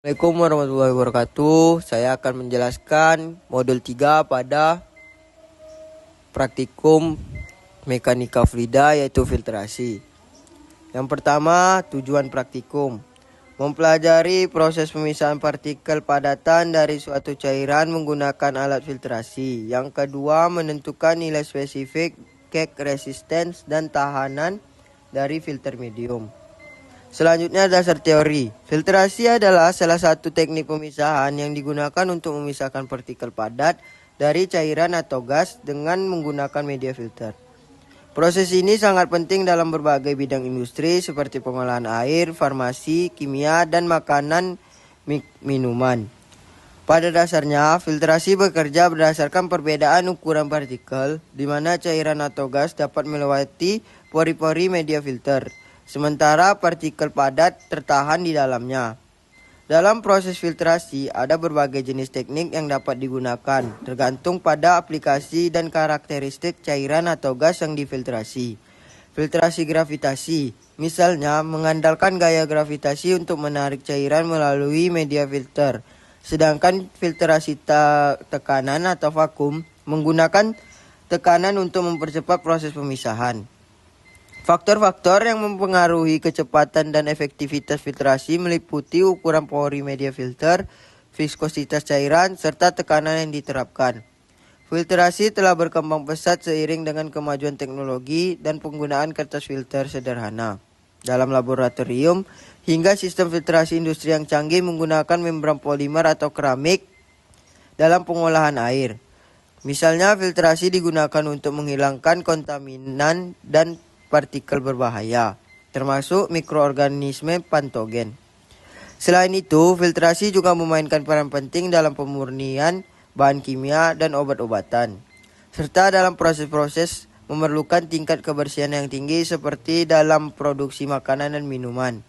Assalamualaikum warahmatullahi wabarakatuh. Saya akan menjelaskan modul 3 pada praktikum mekanika fluida, yaitu filtrasi. Yang pertama, tujuan praktikum: mempelajari proses pemisahan partikel padatan dari suatu cairan menggunakan alat filtrasi. Yang kedua, menentukan nilai spesifik, cake resistance, dan tahanan dari filter medium. Selanjutnya, dasar teori. Filtrasi adalah salah satu teknik pemisahan yang digunakan untuk memisahkan partikel padat dari cairan atau gas dengan menggunakan media filter. Proses ini sangat penting dalam berbagai bidang industri seperti pengolahan air, farmasi, kimia, dan makanan minuman. Pada dasarnya, filtrasi bekerja berdasarkan perbedaan ukuran partikel, di mana cairan atau gas dapat melewati pori-pori media filter, sementara partikel padat tertahan di dalamnya. Dalam proses filtrasi, ada berbagai jenis teknik yang dapat digunakan, tergantung pada aplikasi dan karakteristik cairan atau gas yang difiltrasi. Filtrasi gravitasi, misalnya mengandalkan gaya gravitasi untuk menarik cairan melalui media filter. Sedangkan filtrasi tekanan atau vakum menggunakan tekanan untuk mempercepat proses pemisahan. Faktor-faktor yang mempengaruhi kecepatan dan efektivitas filtrasi meliputi ukuran pori media filter, viskositas cairan, serta tekanan yang diterapkan. Filtrasi telah berkembang pesat seiring dengan kemajuan teknologi dan penggunaan kertas filter sederhana dalam laboratorium hingga sistem filtrasi industri yang canggih menggunakan membran polimer atau keramik dalam pengolahan air. Misalnya, filtrasi digunakan untuk menghilangkan kontaminan dan partikel berbahaya, termasuk mikroorganisme patogen. Selain itu, filtrasi juga memainkan peran penting dalam pemurnian bahan kimia dan obat-obatan, serta dalam proses-proses memerlukan tingkat kebersihan yang tinggi seperti dalam produksi makanan dan minuman.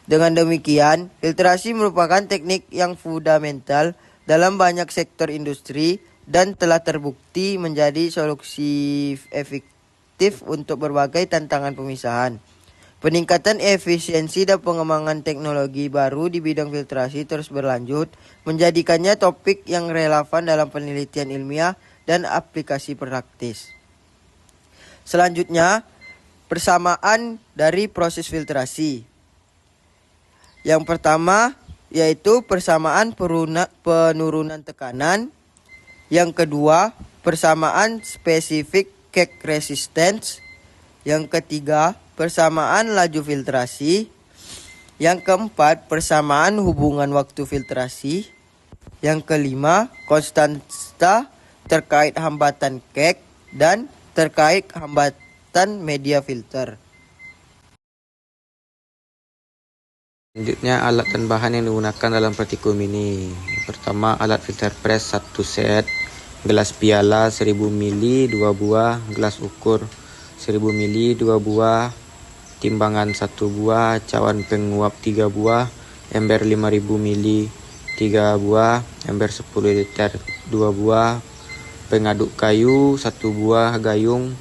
Dengan demikian, filtrasi merupakan teknik yang fundamental dalam banyak sektor industri dan telah terbukti menjadi solusi efektif untuk berbagai tantangan pemisahan. Peningkatan efisiensi dan pengembangan teknologi baru di bidang filtrasi terus berlanjut, menjadikannya topik yang relevan dalam penelitian ilmiah dan aplikasi praktis. Selanjutnya, persamaan dari proses filtrasi. Yang pertama yaitu persamaan penurunan tekanan. Yang kedua, persamaan spesifik cake resistance. Yang ketiga, persamaan laju filtrasi. Yang keempat, persamaan hubungan waktu filtrasi. Yang kelima, konstanta terkait hambatan cake dan terkait hambatan media filter. Selanjutnya, alat dan bahan yang digunakan dalam praktikum ini. Pertama, alat filter press 1 set, gelas piala 1000 ml 2 buah, gelas ukur 1000 ml 2 buah, timbangan 1 buah, cawan penguap 3 buah, ember 5000 ml 3 buah, ember 10 liter 2 buah, pengaduk kayu 1 buah, gayung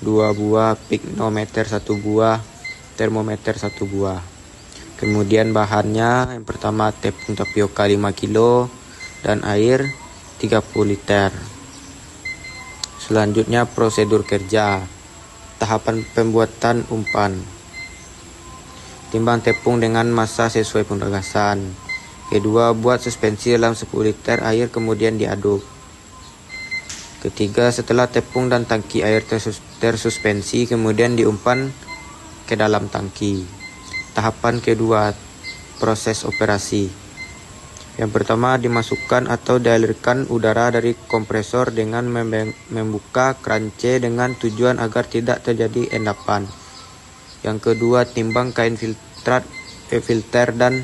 2 buah, pignometer 1 buah, termometer 1 buah. Kemudian bahannya, yang pertama tepung tapioka 5 kg dan air 30 liter. Selanjutnya prosedur kerja. Tahapan pembuatan umpan. Timbang tepung dengan massa sesuai penugasan. Kedua, buat suspensi dalam 10 liter air kemudian diaduk. Ketiga, setelah tepung dan tangki air tersuspensi kemudian diumpan ke dalam tangki. Tahapan kedua, proses operasi. Yang pertama, dimasukkan atau dialirkan udara dari kompresor dengan membuka keranjang dengan tujuan agar tidak terjadi endapan. Yang kedua, timbang kain filter dan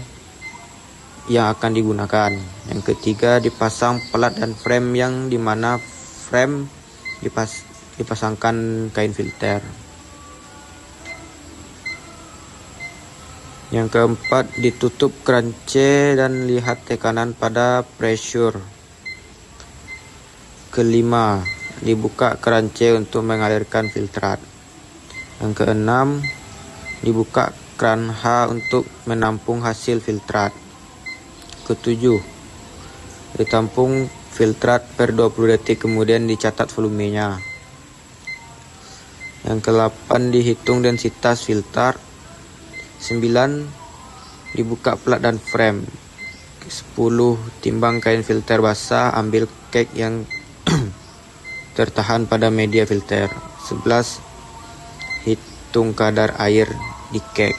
yang akan digunakan. Yang ketiga, dipasang pelat dan frame yang dimana frame dipasangkan kain filter. Yang keempat, ditutup keranjang dan lihat tekanan pada pressure. Kelima, dibuka keranjang untuk mengalirkan filtrat. Yang keenam, dibuka kran H untuk menampung hasil filtrat. Ketujuh, ditampung filtrat per 20 detik kemudian dicatat volumenya. Yang ke-8, dihitung densitas filter. 9, dibuka plat dan frame. 10, timbang kain filter basah, ambil kek yang tertahan pada media filter. 11, hitung kadar air di kek.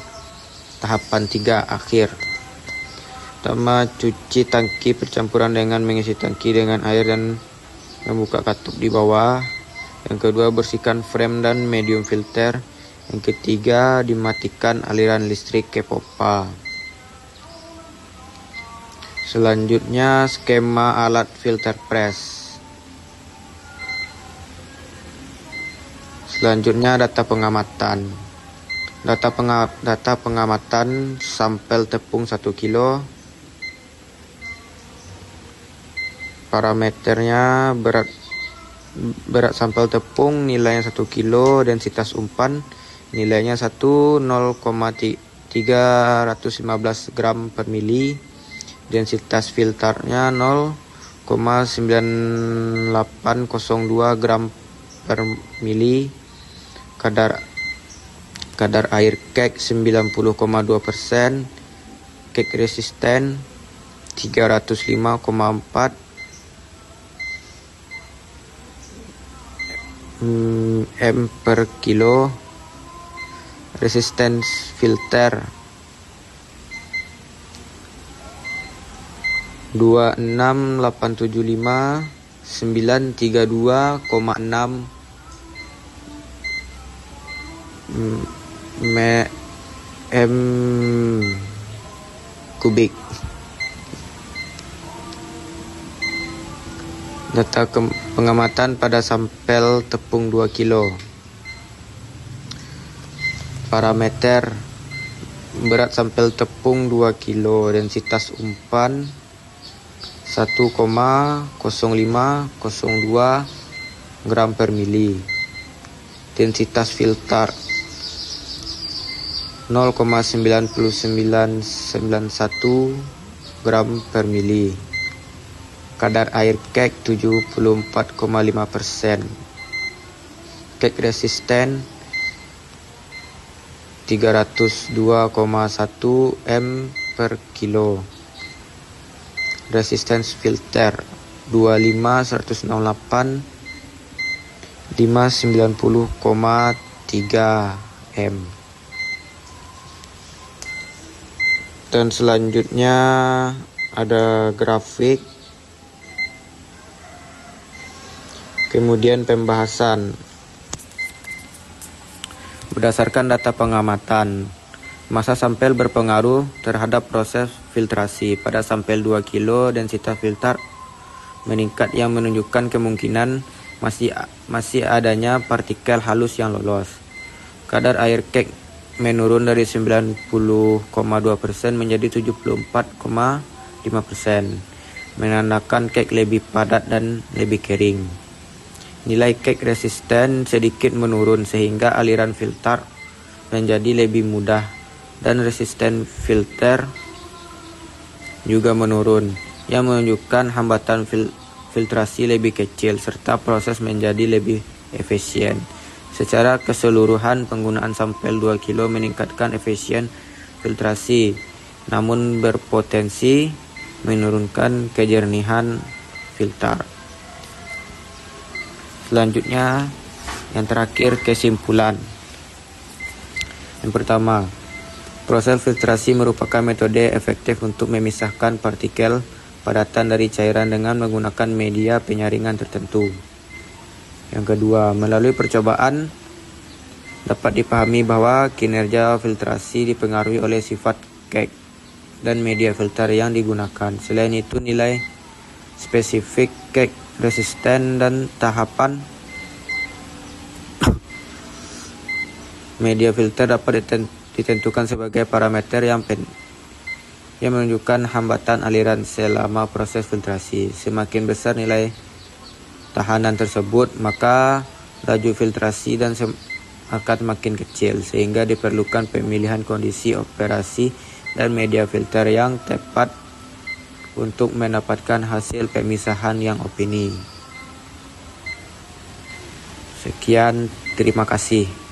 Tahapan 3, akhir. Pertama, cuci tangki percampuran dengan mengisi tangki dengan air dan membuka katup di bawah. Yang kedua, bersihkan frame dan medium filter. Yang ketiga, dimatikan aliran listrik ke pompa. Selanjutnya, skema alat filter press. Selanjutnya, data pengamatan. Data pengamatan sampel tepung 1 kilo. Parameternya berat sampel tepung nilainya 1 kilo, densitas umpan nilainya 0,315 gram per mili, densitas filternya 0,9802 gram per mili, kadar air kek 90,2%, kek resisten 305,4 m per kilo, resistance filter 26875 932,6 m kubik. Data pengamatan pada sampel tepung 2 kilo. Parameter berat sampel tepung 2 kilo, densitas umpan 1,0502 gram per mili, densitas filter 0,99991 gram per mili, kadar air kek 74,5%, kek resisten 302,1 m per kilo, resistance filter 25168 590,3 m. Dan selanjutnya ada grafik, kemudian pembahasan. Berdasarkan data pengamatan, massa sampel berpengaruh terhadap proses filtrasi. Pada sampel 2 kilo, densitas filter meningkat yang menunjukkan kemungkinan masih adanya partikel halus yang lolos. Kadar air kek menurun dari 90,2% menjadi 74,5%, menandakan kek lebih padat dan lebih kering. Nilai kek resisten sedikit menurun sehingga aliran filter menjadi lebih mudah dan resisten filter juga menurun, yang menunjukkan hambatan filtrasi lebih kecil serta proses menjadi lebih efisien. Secara keseluruhan, penggunaan sampel 2 kilo meningkatkan efisien filtrasi, namun berpotensi menurunkan kejernihan filter. Selanjutnya, yang terakhir, kesimpulan. Yang pertama, proses filtrasi merupakan metode efektif untuk memisahkan partikel padatan dari cairan dengan menggunakan media penyaringan tertentu. Yang kedua, melalui percobaan dapat dipahami bahwa kinerja filtrasi dipengaruhi oleh sifat kek dan media filter yang digunakan. Selain itu, nilai spesifik kek resisten dan tahapan media filter dapat ditentukan sebagai parameter yang menunjukkan hambatan aliran selama proses filtrasi. Semakin besar nilai tahanan tersebut, maka laju filtrasi akan makin kecil, sehingga diperlukan pemilihan kondisi operasi dan media filter yang tepat untuk mendapatkan hasil pemisahan yang opini. Sekian, terima kasih.